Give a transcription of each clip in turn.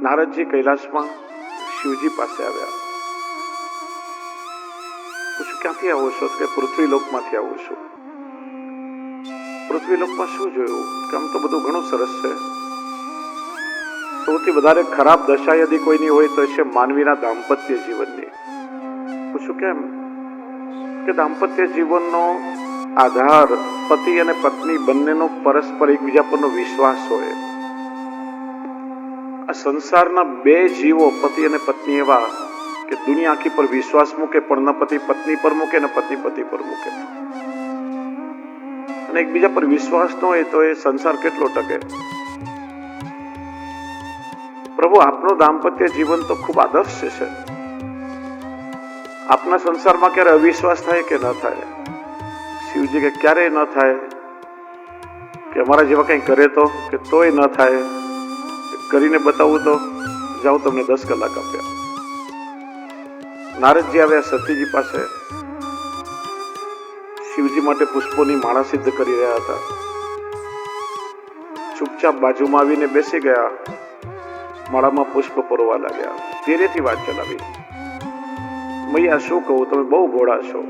નારદજી કૈલાસમાં શિવજી પાસે આવ્યા. પૂછ્યું, ક્યાંથી આવો છો? કે પૃથ્વી લોકમાંથી આવું છું. પૃથ્વી લોકમાં શું જોયું? કે આમ તો બધું ઘણું સરસ છે. સૌથી વધારે ખરાબ દશા યદિ કોઈની હોય તો છે માનવીના દાંપત્ય જીવનની. પૂછ્યું, કેમ? કે દાંપત્ય જીવનનો આધાર પતિ અને પત્ની બંનેનો પરસ્પર એકબીજા પરનો વિશ્વાસ હોય. આ સંસારના બે જીવો પતિ અને પત્ની એવા કે દુનિયા આખી પર વિશ્વાસ મૂકે, પણ ન પતિ પત્ની પર મૂકે ને પત્ની પતિ પર મૂકે. અને એકબીજા પર વિશ્વાસ ન હોય તો એ સંસાર કેટલો ટકે? પ્રભુ, આપનું દાંપત્ય જીવન તો ખૂબ આદર્શ છે. આપના સંસારમાં ક્યારે અવિશ્વાસ થાય કે ન થાય? શિવજી કે ક્યારેય ન થાય. કે અમારા જેવા કંઈ કરે તો કે તોય ન થાય. કરીને બતાવું તો જાઓ, તમને 10 કલાક આપ્યા. નારદજી આવ્યા સતીજી પાસે. શિવજી માટે પુષ્પોની માળા સિદ્ધ કરી રહ્યા હતા. ચૂપચાપ બાજુમાં આવીને બેસી ગયા. માળામાં પુષ્પ પરોવા લાગ્યા. ધીરેથી વાત ચલાવી. મૈયા, શું કહું, તમે બહુ ભોળા છો.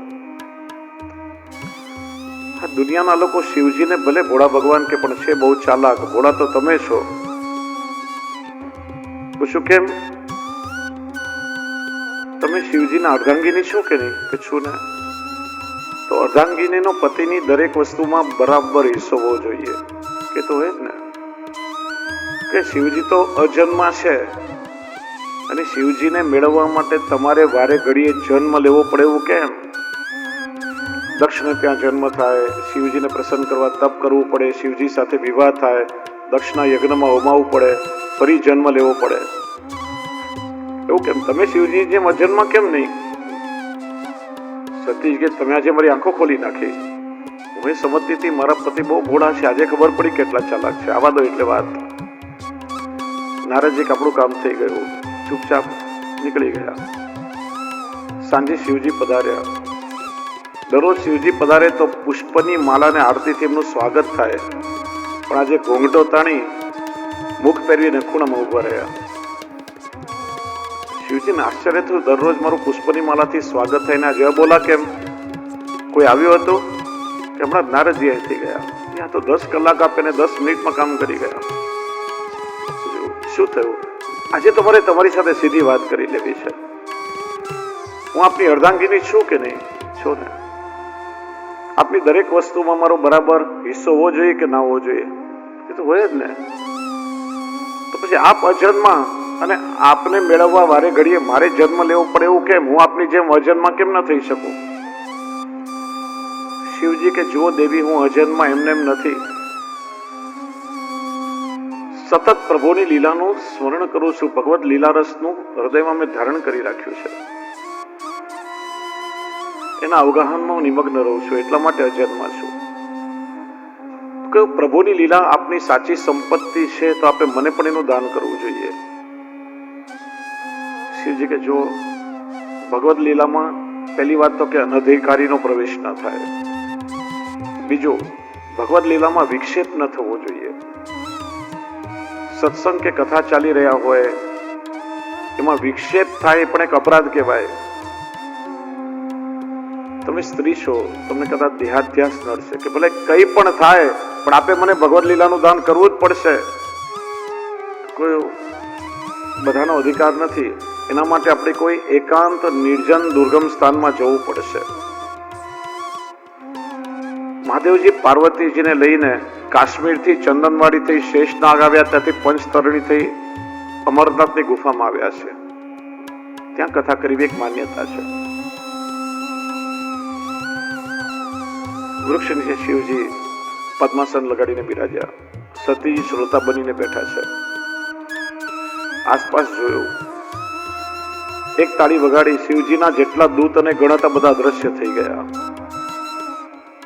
આ દુનિયાના લોકો શિવજીને ભલે ભોળા ભગવાન કે, પણ છે બહુ ચાલાક. ભોળા તો તમે છો. પૂછું, કેમ? તમે શિવજીના અર્ધાંગીની છો કે નહીં? કે છું ને. તો અર્ધાંગીનીનો પતિની દરેક વસ્તુમાં બરાબર હિસ્સો હોવો જોઈએ. કે તો હોય જ ને. કે શિવજી તો અજન્મા છે, અને શિવજીને મેળવવા માટે તમારે વારે ઘડીએ જન્મ લેવો પડે એવું કેમ? દક્ષને ત્યાં જન્મ થાય, શિવજીને પ્રસન્ન કરવા તપ કરવું પડે, શિવજી સાથે વિવાહ થાય, દક્ષના યજ્ઞમાં હોમાવવું પડે, ફરી જન્મ લેવો પડે. એવું કેમ? તમે શિવજી જેમ અજન્મા કેમ નહીં? સતીજ કે તમે આજે મારી આંખો ખોલી નાખી. હું એ સમજતી હતી મારા પતિ બહુ ભોળા છે, આજે ખબર પડી કેટલા ચાલાક છે. આવા દો એટલે વાત. નારદજી આપણું કામ થઈ ગયું. ચૂપચાપ નીકળી ગયા. સાંજે શિવજી પધાર્યા. દરરોજ શિવજી પધારે તો પુષ્પની માળાને આરતીથી એમનું સ્વાગત થાય, પણ આજે ઘોંઘટો તાણી મુખ પહેરવીને ખૂણામાં ઉભા રહ્યા. શિવજીને આશ્ચર્ય થયું, દરરોજ મારું પુષ્પની માળાથી સ્વાગત થઈને આજે બોલા કેમ? કોઈ આવ્યું હતું કે હમણાં નારદજી અહીંથી ગયા? ત્યાં તો 10 કલાક આપીને 10 મિનિટમાં કામ કરી ગયા. શું થયું? આજે તો મારે તમારી સાથે સીધી વાત કરી લેવી છે. હું આપની અર્ધાંગીની છું કે નહીં? છો ને. આપની દરેક વસ્તુમાં મારો બરાબર હિસ્સો હોવો જોઈએ કે ના હોવો જોઈએ? એ તો હોય જ ને. તો પછી આપ અજન્મા અને આપને મેળવવા વારે ઘડીએ મારે જન્મ લેવો પડે એવું કેમ? હું આપની જેમ અજન્મા કેમ ન થઈ શકું? શિવજી કે જુઓ દેવી, હું અજન્મા એમને એમ નથી. સતત પ્રભુની લીલાનું સ્મરણ કરું છું. ભગવત લીલારસનું હૃદયમાં મેં ધારણ કરી રાખ્યું છે. એના અવગાહનમાં હું નિમગ્ન રહું છું, એટલા માટે અજન્મા છું. કે પ્રભુની લીલા આપની સાચી સંપત્તિ છે, તો આપણે મને પણ એનું દાન કરવું જોઈએ. શિવજી કે જો ભગવત લીલામાં પહેલી વાત તો કે અનધિકારીનો પ્રવેશ ન થાય. બીજું, ભગવત લીલામાં વિક્ષેપ ન થવો જોઈએ. સત્સંગ કે કથા ચાલી રહ્યા હોય એમાં વિક્ષેપ થાય પણ એક અપરાધ કહેવાય. તમે સ્ત્રી છો, તમને કદાચ દેહાધ્યાસ નડશે કે ભલે કંઈ પણ થાય પણ આપે મને ભગવત લીલાનું દાન કરવું જ પડશે. કોઈ બધાનો અધિકાર નથી. એના માટે આપણે કોઈ એકાંત નિર્જન દુર્ગમ સ્થાનમાં જવું પડશે. મહાદેવજી પાર્વતીજીને લઈને કાશ્મીરથી ચંદનવાડી થઈ શેષનાગ આવ્યા, ત્યાંથી પંચતરણી થઈ અમરનાથની ગુફામાં આવ્યા છે. ત્યાં કથા કરવી એક માન્યતા છે. વૃક્ષ નીચે શિવજી પદ્માસન લગાડીને બિરાજ્યા. સતીજી શ્રોતા બનીને બેઠા છે. આસપાસ જોયું, એક તાળી વગાડી, શિવજીના જેટલા દૂત અને ગણતા બધા દ્રશ્ય થઈ ગયા.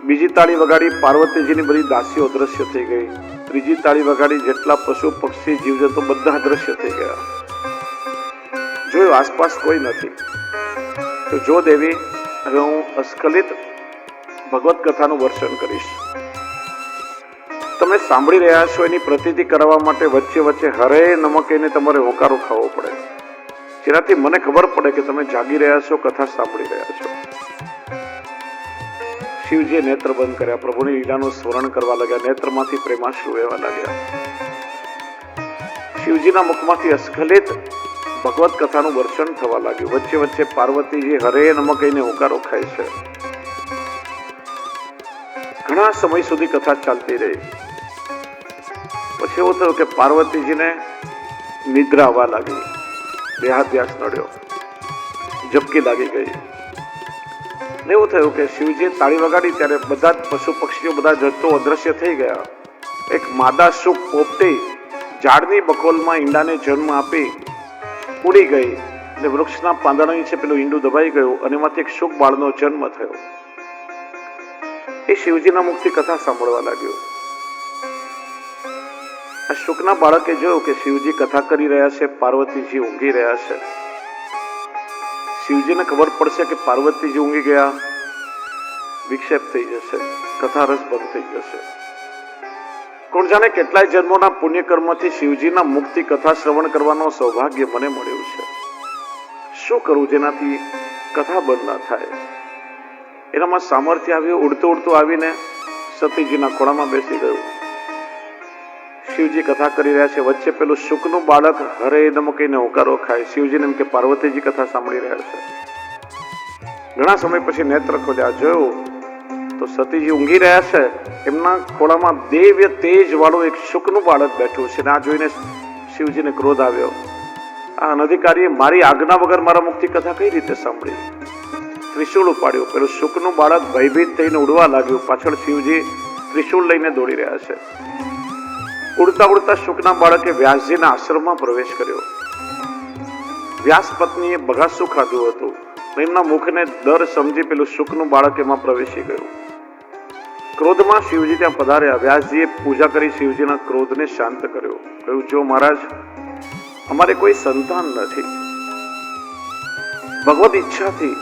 બીજી તાળી વગાડી, પાર્વતીજીની બધી દાસીઓ દ્રશ્ય થઈ ગઈ. ત્રીજી તાળી વગાડી, જેટલા પશુ પક્ષી જીવજંતુ બધા દ્રશ્ય થઈ ગયા. જોયું આસપાસ કોઈ નથી. તો જો દેવી, હવે હું અસ્ખલિત ભગવત કથાનું વર્ણન કરીશ. તમે સાંભળી રહ્યા છો એની પ્રતીતિ કરવા માટે વચ્ચે વચ્ચે હરે નમક એને તમારે હોકારો ખાવો પડે, જેનાથી મને ખબર પડે કે તમે જાગી રહ્યા છો, કથા સાંભળી રહ્યા છો. શિવજીએ નેત્ર બંધ કર્યા, પ્રભુની લીલાનું સ્મરણ કરવા લાગ્યા, નેત્રમાંથી પ્રેમાશ્રુ વહેવા લાગ્યા. શિવજીના મુખમાંથી અસ્ખલિત ભગવત કથાનું વર્ષન થવા લાગ્યું. વચ્ચે વચ્ચે પાર્વતીજી હરે નમક એને હોકારો ખાય છે. ઘણા સમય સુધી કથા ચાલતી રહી. પછી એવું થયું કે પાર્વતીજીને નિદ્રા આવવા લાગી, દેહાધ્યાસ નડ્યો, ઝબકી લાગી ગઈ. એવું થયું કે શિવજીએ તાળી વગાડી ત્યારે બધા જ પશુ પક્ષીઓ, બધા જંતુઓ અદ્રશ્ય થઈ ગયા. એક માદા શુક પોપટી ઝાડની બખોલમાં ઈંડાને જન્મ આપી ઉડી ગઈ અને વૃક્ષના પાંદડા નીચે પેલું ઈંડું દબાઈ ગયું અને એમાંથી એક શુક બાળનો જન્મ થયો. એ શિવજીના મુખથી કથા સાંભળવા લાગ્યો. આ શુકના બાળકે જોયું કે શિવજી કથા કરી રહ્યા છે, પાર્વતીજી ઊંઘી રહ્યા છે. શિવજીને ખબર પડશે કે પાર્વતીજી ઊંઘી ગયા, વિક્ષેપ થઈ જશે, કથા રસ બંધ થઈ જશે. કોણ જાણે કેટલાય જન્મોના પુણ્યકર્મથી શિવજીના મુખથી કથા શ્રવણ કરવાનો સૌભાગ્ય મને મળ્યું છે. શું કરવું જેનાથી કથા બંધ ના થાય? એનામાં સામર્થ્ય આવ્યું. ઉડતું ઉડતું આવીને સતીજીના ખોળામાં બેસી ગયું. શિવજી કથા કરી રહ્યા છે, વચ્ચે પેલું શુકનું બાળક હરે નમકીને હોકારો ખાય. શિવજીને એમ કે પાર્વતીજી કથા સાંભળી રહ્યા છે. ઘણા સમય પછી નેત્ર ખોલ્યા, જોયું તો સતીજી ઊંઘી રહ્યા છે. એમના ખોળામાં દિવ્ય તેજ વાળું એક શુકનું બાળક બેઠું છે. આ જોઈને શિવજીને ક્રોધ આવ્યો. આ અનધિકારીએ મારી આજ્ઞા વગર મારા મુખથી કથા કઈ રીતે સાંભળી? ત્રિશૂળ ઉપાડ્યું. પેલું શુકનું બાળક ભયભીત થઈને ઉડવા લાગ્યું. પાછળ શિવજી ત્રિશૂળ લઈને દોડી રહ્યા છે. ઉડતા ઉડતા શુકના બાળકે વ્યાસજીના આશ્રમમાં પ્રવેશ કર્યો. વ્યાસ પત્નીએ બગાસું ખાધું હતું. એમના મુખને દર સમજી પેલું શુકનું બાળક એમાં પ્રવેશી ગયું. ક્રોધમાં શિવજી ત્યાં પધાર્યા. વ્યાસજીએ પૂજા કરી શિવજીના ક્રોધને શાંત કર્યો. કહ્યું, જો મહારાજ, અમારે કોઈ સંતાન નથી. ભગવત ઈચ્છાથી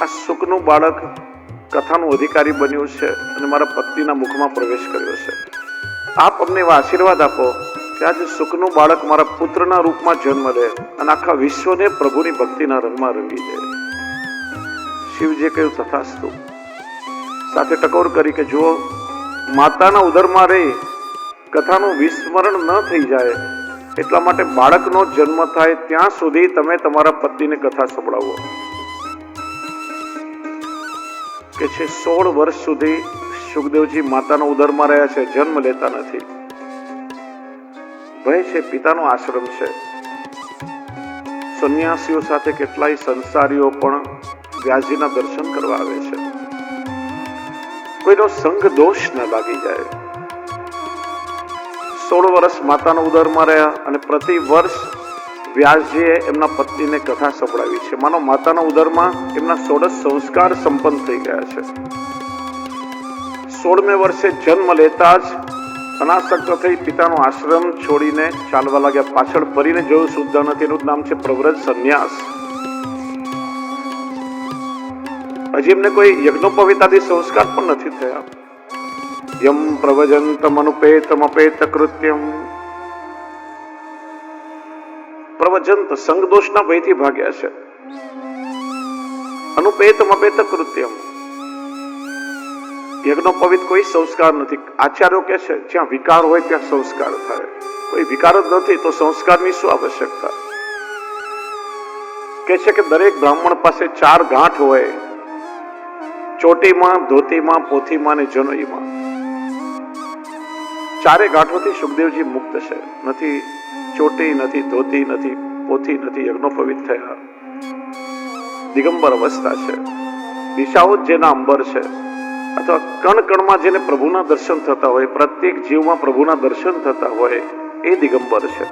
આ શુકનું બાળક કથાનું અધિકારી બન્યું છે અને મારા પત્નીના મુખમાં પ્રવેશ કર્યો છે. આપ અમને એવા આશીર્વાદ આપો કે આજે શુકનું બાળક મારા પુત્રના રૂપમાં જન્મ લે અને આખા વિશ્વને પ્રભુની ભક્તિના રંગમાં રંગી દે. શિવજીએ કહ્યું, તથાસ્તુ. સાથે ટકોર કરી કે જો માતાના ઉદરમાં રહી કથાનું વિસ્મરણ ન થઈ જાય એટલા માટે બાળકનો જન્મ થાય ત્યાં સુધી તમે તમારા પત્નીને કથા સંભળાવો. કે છે 16 વર્ષ સુધી સુખદેવજી માતાના ઉદરમાં રહ્યા છે, જન્મ લેતા નથી. ભય છે, પિતાનો આશ્રમ છે. સંન્યાસીઓ સાથે કેટલાય સંસારીઓ પણ વ્યાસજીના દર્શન કરવા આવે છે. કોઈનો સંગ દોષ ન લાગી જાય. 16 વર્ષ માતાના ઉદરમાં રહ્યા અને પ્રતિ વર્ષ વ્યાસજીએ એમના પત્નીને કથા સંભળાવી છે. માનો માતાના ઉદરમાં એમના 16 સંસ્કાર સંપન્ન થઈ ગયા છે. 16મે વર્ષે જન્મ લેતા જ અનાસક્ત થઈ પિતાનો આશ્રમ છોડીને ચાલવા લાગ્યા. પાછળ ફરીને જોયું શુદ્ધ નથી. એનું નામ છે પ્રવ્રત સંન્યાસ. હજી એમને કોઈ યજ્ઞોપવિતાદી સંસ્કાર પણ નથી થયા. યમ પ્રવજંતમ અનુપેતમ અપેત કૃત્યમ. પ્રવજંત સંગ દોષના ભયથી ભાગ્યા છે. અનુપેતમ અપેત કૃત્યમ. યજ્ઞોપવિત કોઈ સંસ્કાર નથી. આચાર્યો કે છે જ્યાં વિકાર હોય ત્યાં સંસ્કાર થાય. કોઈ વિકાર જ નથી તો સંસ્કારની શું આવશ્યકતા? કે છે કે દરેક બ્રાહ્મણ પાસે 4 ગાંઠ હોય, ચોટીમાં, ધોતીમાં, પોથીમાં અને જનોઈમાં. 4 ગાંઠોથી સુખદેવજી મુક્ત છે. નથી ચોટી, નથી ધોતી, નથી પોથી, નથી યજ્ઞોપવિત થયા. દિગંબર અવસ્થા છે. દિશાઓ જેના અંબર છે અથવા કણ કણમાં જેને પ્રભુના દર્શન થતા હોય, પ્રત્યેક જીવમાં પ્રભુના દર્શન થતા હોય, એ દિગંબર છે.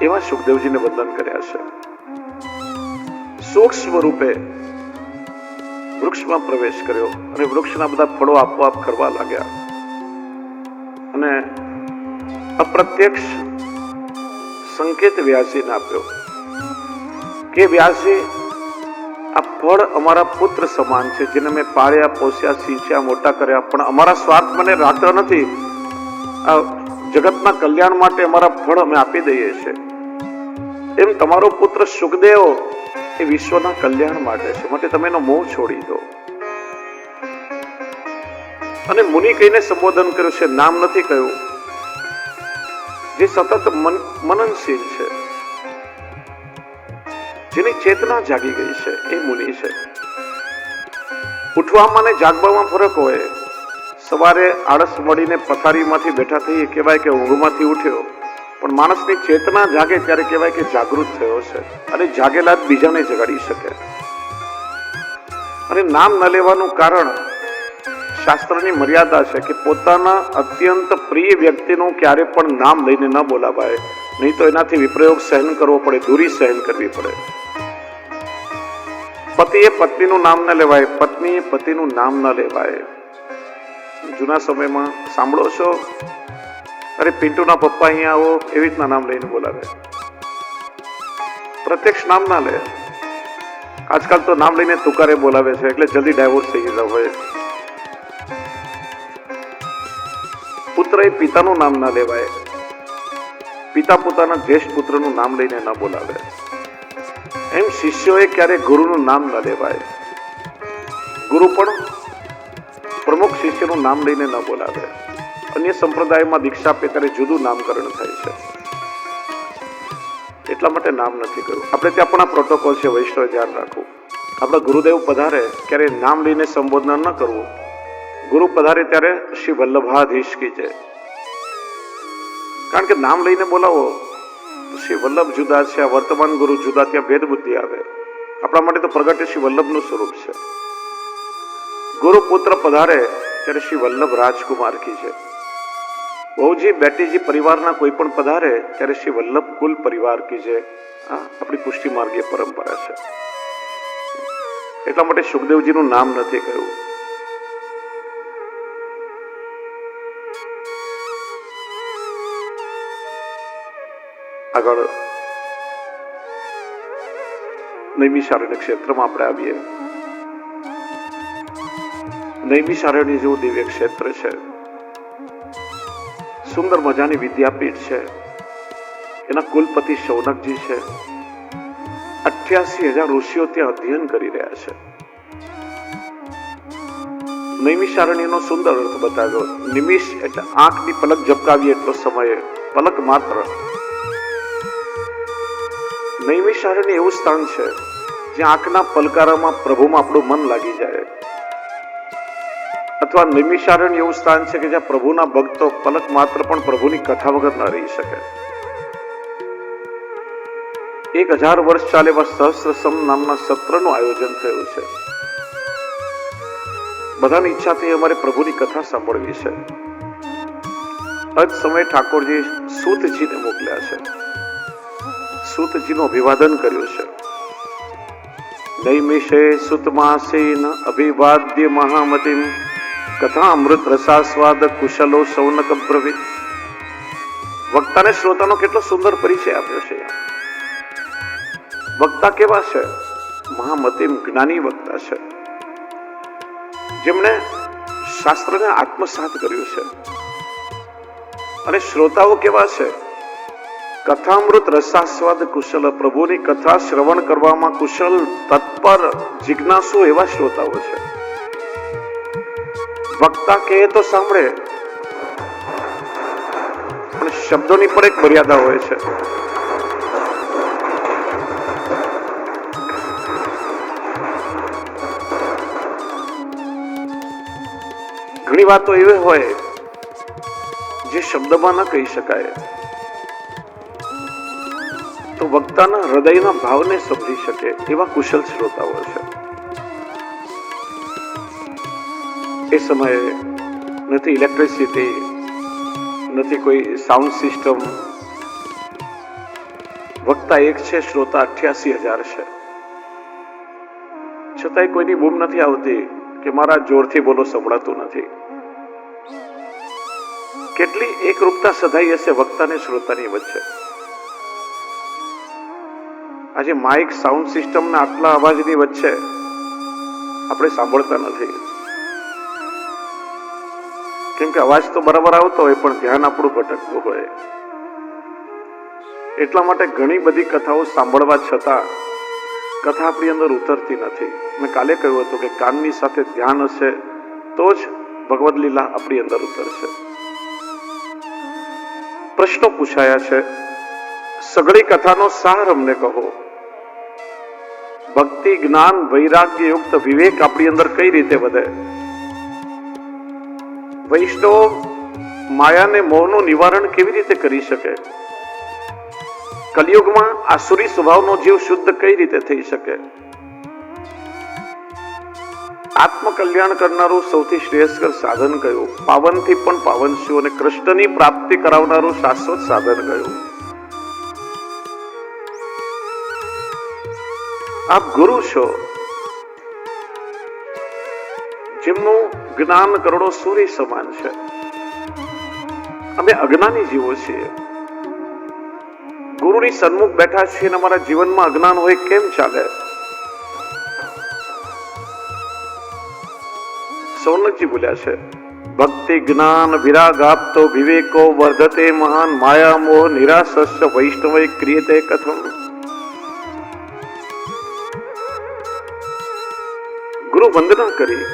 એવા સુખદેવજીને વંદન કર્યા છે. સૂક્ષ્મ રૂપે વૃક્ષમાં પ્રવેશ કર્યો અને વૃક્ષના બધા ફળો આપોઆપ કરવા લાગ્યા. અને અપ્રત્યક્ષ સંકેત વ્યાસજીને આપ્યો કે વ્યાસજી, આ ફળ અમારા પુત્ર સમાન છે, જેને મેં પાળ્યા, પોસ્યા, સિંચ્યા, મોટા કર્યા, પણ અમારા સ્વાર્થ મને રાખતા નથી. આ જગતના કલ્યાણ માટે અમારા ફળ અમે આપી દઈએ છીએ. એમ તમારો પુત્ર સુખદેવ એ વિશ્વના કલ્યાણ માટે છે, માટે તમે એનો મોહ છોડી દો. અને મુનિ કહીને સંબોધન કર્યું છે, નામ નથી કહ્યું. જે સતત મનનશીલ છે, જેની ચેતના જાગી ગઈ છે, એ મુનિ છે. ઉઠવામાં ને જાગવામાં ફરક હોય. સવારે આળસ મળીને પથારીમાંથી બેઠા થઈએ કહેવાય કે ઊંઘમાંથી ઉઠ્યો, પણ માણસની ચેતના જાગે ત્યારે કહેવાય કે જાગૃત થયો છે, અને જાગેલા જ બીજાને જગાડી શકે. અને નામ ન લેવાનું કારણ શાસ્ત્રની મર્યાદા છે કે પોતાના અત્યંત પ્રિય વ્યક્તિનું ક્યારે પણ નામ લઈને ન બોલાવાય, નહીં તો એનાથી વિપ્રયોગ સહન કરવો પડે, દૂરી સહન કરવી પડે. પતિએ પત્નીનું નામ ન લેવાય, પત્નીએ પતિનું નામ ન લેવાય. જૂના સમયમાં સાંભળો છો, અરે પિન્ટુના પપ્પા અહીંયા આવો, એવી રીતના નામ લઈને બોલાવે. પ્રત્યક્ષ નામ ના લે. આજકાલ તો નામ લઈને તુકારે બોલાવે છે, એટલે જલ્દી ડાયવોર્સ થઈ જતા હોય. પુત્રએ પિતાનું નામ ના લેવાય, પિતા પોતાના જ્યેષ્ઠ પુત્રનું નામ લઈને ન બોલાવે. એમ શિષ્યોએ ક્યારે ગુરુનું નામ ન લેવાય. ગુરુ પણ પ્રમુખ શિષ્યનું નામ લઈને ન બોલાવે. અન્ય સંપ્રદાયમાં દીક્ષા આપે ત્યારે જુદું નામકરણ થાય છે, એટલા માટે નામ નથી કર્યું. આપણે ત્યાં પણ આ પ્રોટોકોલ છે, વૈષ્ણવ ધ્યાન રાખવું. આપણા ગુરુદેવ પધારે ત્યારે નામ લઈને સંબોધન ન કરવું. ગુરુ પધારે ત્યારે શ્રી વલ્લભાધીશ કી જય. કારણ કે નામ લઈને બોલાવો તો શ્રી વલ્લભ જુદા છે, આ વર્તમાન ગુરુ જુદા, ત્યાં ભેદ બુદ્ધિ આવે. આપણા માટે તો પ્રગટે શ્રી વલ્લભનું સ્વરૂપ છે. ગુરુ પુત્ર પધારે ત્યારે શ્રી વલ્લભ રાજકુમાર કી જય. બહુજી બેટીજી પરિવારના કોઈ પણ પધારે ત્યારે શ્રી વલ્લભ કુલ પરિવાર કી જય. આપણી પુષ્ટિ માર્ગીય પરંપરા છે. એટલા માટે સુખદેવજીનું નામ નથી કહ્યું. આગળ નૈમિષારણ્ય ક્ષેત્રમાં આપણે આવીએ. નૈમિષારણ્ય જેવું દિવ્ય ક્ષેત્ર છે, સુંદર મજાની વિદ્યાપીઠ છે. એના કુલપતિ શૌનકજી છે. 88,000 ઋષિઓ ત્યાં અધ્યયન કરી રહ્યા છે. નૈમિષારણ્યનો સુંદર અર્થ બતાવ્યો. નિમિષ એટલે આંખની પલક ઝબકાવીએ એટલો સમય, પલક માત્ર. નૈમિષારણ્ય એવું સ્થાન છે જ્યાં આંખના પલકારામાં પ્રભુમાં આપણું મન લાગી જાય. અથવા નૈમિષારણ્ય એવું સ્થાન છે કે જ્યાં પ્રભુના ભક્તો પલક માત્ર પણ પ્રભુની કથા વગર ન રહી શકે. 1000 વર્ષ ચાલે એવા સહસ્ત્રસમ નામના સત્રનું આયોજન થયું છે. બધાની ઈચ્છા થઈ અમારે પ્રભુની કથા સાંભળવી છે. અજ સમય ઠાકોરજી સૂતજીને મોકલ્યા છે. સૂતજીનું અભિવાદન કર્યું છે. નૈમિષે સુતમાસેન અભિવાદ્ય મહામતિમ કથા અમૃત રસાસ્વાદ કુશલો સૌનક બ્રવીત. વક્તાને શ્રોતાનો કેટલો સુંદર પરિચય આપ્યો છે. વક્તા કેવા છે? મહામતિમ, જ્ઞાની વક્તા છે, જેમણે શાસ્ત્રને આત્મસાત કર્યું છે. અને શ્રોતાઓ કેવા છે? કથામૃત રસાસ્વાદ કુશલ, પ્રભુની કથા શ્રવણ કરવામાં કુશલ, તત્પર, જિજ્ઞાસુ એવા શ્રોતાઓ છે. વક્તા કહે તો સાંભળે, પણ શબ્દોની પણ એક મર્યાદા હોય છે. ઘણી વાતો એવી હોય જે શબ્દમાં ન કહી શકાય, તો વક્તાના હૃદયના ભાવને સમજી શકે એવા કુશલ શ્રોતાઓ છે. એ સમયે નથી ઇલેક્ટ્રિસિટી, નથી કોઈ સાઉન્ડ સિસ્ટમ. વક્તા એક છે, શ્રોતા 88,000 છે. છતાંય કોઈની બૂમ નથી આવતી કે મારા જોરથી બોલો સંભળાતું નથી. કેટલી એકરૂપતા સધાઈ હશે વક્તા અને શ્રોતાની વચ્ચે. આજે માઇક સાઉન્ડ સિસ્ટમ ના આટલા અવાજની વચ્ચે આપણે સાંભળતા નથી, કેમ કે અવાજ તો બરાબર આવતો હોય પણ ધ્યાન આપણું ભટકતું હોય. એટલા માટે ઘણી બધી કથાઓ સાંભળવા છતાં કથા આપણી અંદર ઉતરતી નથી. મેં કાલે કહ્યું હતું કે કાનની સાથે ધ્યાન હશે તો જ ભગવદ લીલા આપણી અંદર ઉતરશે. પ્રશ્નો પૂછાયા છે, સઘળી કથાનો સાર અમને કહો. ભક્તિ, જ્ઞાન, વૈરાગ્ય યુક્ત વિવેક આપણી અંદર કઈ રીતે વધે? વૈષ્ણવ માયાને મોહનું નિવારણ કેવી રીતે કરી શકે? કલિયુગમાં આસુરી સ્વભાવનો જીવ શુદ્ધ કઈ રીતે થઈ શકે? આત્મકલ્યાણ કરનારું સૌથી શ્રેષ્ઠ સાધન કયું? પાવનથી પણ પાવન શું અને કૃષ્ણની પ્રાપ્તિ કરાવનારું શાશ્વત સાધન કયું? આપ ગુરુ છો, જેમનું જ્ઞાન કરોડો સૂર્ય સમાન છે. અમે અજ્ઞાની જીવો છીએ, ગુરુની સન્મુખ બેઠા છીએ અને અમારા જીવનમાં અજ્ઞાન હોય કેમ ચાલે? સૌનકજી બોલ્યા છે, ભક્તિ જ્ઞાન વિરાગ આપતો વિવેકો વર્ધતે મહાન માયા મોહ નિરાશસ્ય વૈષ્ણવે ક્રિયતે કથમ. ગુરુ વંદના કરી.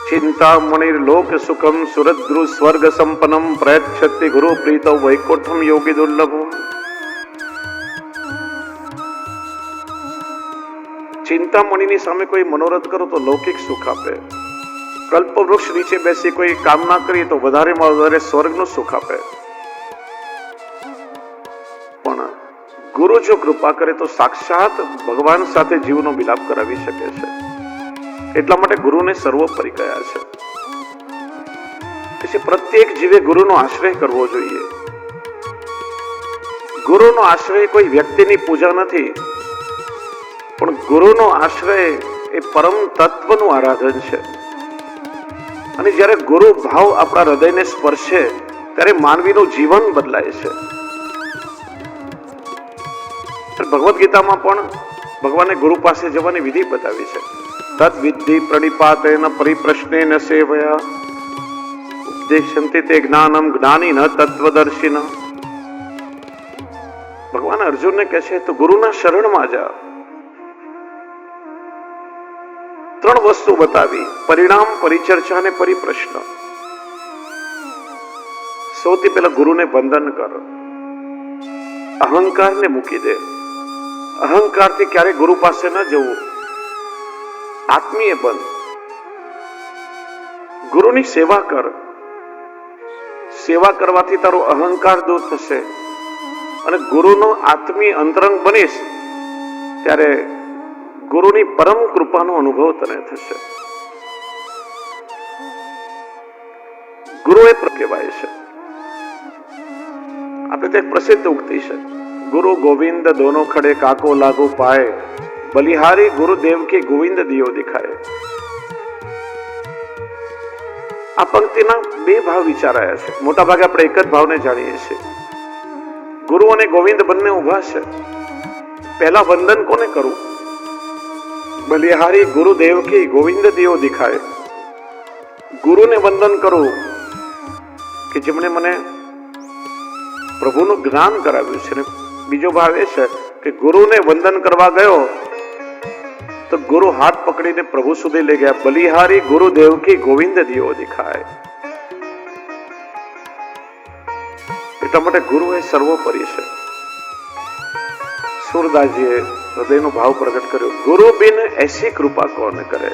ચિંતામણિર લોક સુખમ સુરદ્રુ સ્વર્ગ સંપન્નમ પ્રયચ્છતિ ગુરુ પ્રીતો વૈકુંઠમ યોગી દુર્લભમ. ચિંતામણીની સામે કોઈ મનોરથ કરો તો લૌકિક સુખ આપે. કલ્પ વૃક્ષ નીચે બેસી કોઈ કામના કરીએ તો વધારેમાં વધારે સ્વર્ગનું સુખ આપે. પણ ગુરુ જો કૃપા કરે તો સાક્ષાત ભગવાન સાથે જીવનો મિલાપ કરાવી શકે છે. એટલા માટે ગુરુને સર્વોપરી કહ્યા છે. પછી પ્રત્યેક જીવે ગુરુનો આશ્રય કરવો જોઈએ. ગુરુનો આશ્રય કોઈ વ્યક્તિની પૂજા નથી, પણ ગુરુનો આશ્રય એ પરમ તત્વનું આરાધન છે. અને જ્યારે ગુરુ ભાવ આપણા હૃદયને સ્પર્શે ત્યારે માનવીનું જીવન બદલાય છે. ભગવદ ગીતામાં પણ ભગવાને ગુરુ પાસે જવાની વિધિ બતાવી છે. તદ વિદ્ધિ પ્રણિપાતેન પરિપ્રશ્નેન સેવયા ઉપદેશન્તિ તે જ્ઞાનમ જ્ઞાની ન તત્વદર્શિન. ભગવાન અર્જુનને કહે છે તો ગુરુના શરણમાં જા. ત્રણ વસ્તુ બતાવી, પરિણામ, પરિચર્ચા અને પરિપ્રશ્ન. સૌથી પહેલા ગુરુને વંદન કર, અહંકારને મૂકી દે. અહંકારથી ક્યારે ગુરુ પાસે ન જવું. આત્મીય બન, ગુરુની સેવા કર. સેવા કરવાથી તારો અહંકાર દૂર થશે અને ગુરુનો આત્મીય અંતરંગ બનીશ ત્યારે ગુરુની પરમ કૃપાનો અનુભવ તને થશે. ગુરુ એ કહેવાય છે. આપણે તે પ્રસિદ્ધ ઉક્તિ છે, ગુરુ ગોવિંદ દોનો ખડે કાકો લાગુ પાય, બલિહારી ગુરુદેવ કે ગોવિંદ દિયો દિખાય. આ પંક્તિના બે ભાવ વિચારાયા છે. મોટા ભાગે આપણે એક જ ભાવને જાણીએ છીએ. ગુરુ અને ગોવિંદ બંને ઉભા છે. પહેલા વંદન કોને કરવું? બલિહારી ગુરુદેવ કી ગોવિંદ દિયો દિખાય. ગુરુને વંદન કરું કે જેમણે મને પ્રભુનું જ્ઞાન કરાવ્યું છે. બીજો ભાવ એ છે કે ગુરુને વંદન કરવા ગયો તો ગુરુ હાથ પકડીને પ્રભુ સુધી લઈ ગયા. બલિહારી ગુરુદેવ કી ગોવિંદ દિયો દિખાય. એટલા માટે ગુરુ એ સર્વોપરી છે. સુરદાસજીએ હૃદયનો ભાવ પ્રગટ કર્યો, ગુરુ બિન એસી કૃપા કોને કરે.